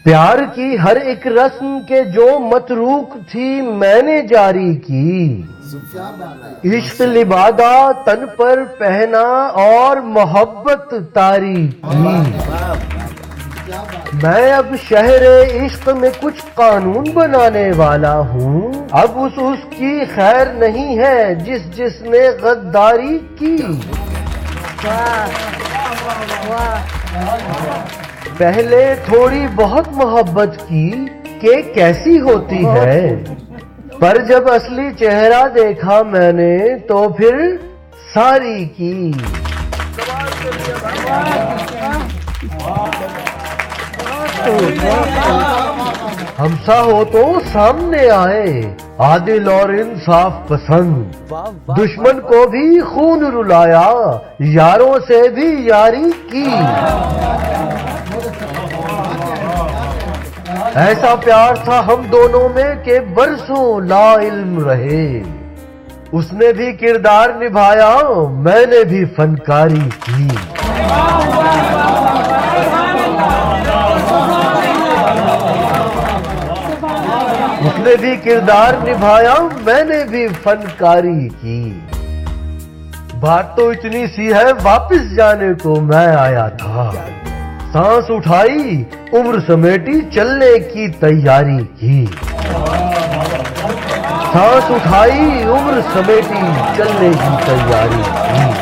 प्यार की हर एक रस्म के जो मतरूक थी मैंने जारी की। इश्क लिबादा तन पर पहना और मोहब्बत तारी की। मैं अब शहरे इश्क में कुछ कानून बनाने वाला हूँ। अब उसकी खैर नहीं है जिसने गद्दारी की। पहले थोड़ी बहुत मोहब्बत की कि कैसी होती है, पर जब असली चेहरा देखा मैंने तो फिर सारी की। हमसा हो तो सामने आए, आदिल और इंसाफ पसंद। दुश्मन को भी खून रुलाया, यारों से भी यारी की। ऐसा प्यार था हम दोनों में कि बरसों ला इल्म रहे। उसने भी किरदार निभाया, मैंने भी फनकारी की। उसने भी किरदार निभाया, मैंने भी फनकारी की। बात तो इतनी सी है, वापस जाने को मैं आया था। सांस उठाई, उम्र समेटी, चलने की तैयारी की। सांस उठाई, उम्र समेटी, चलने की तैयारी की।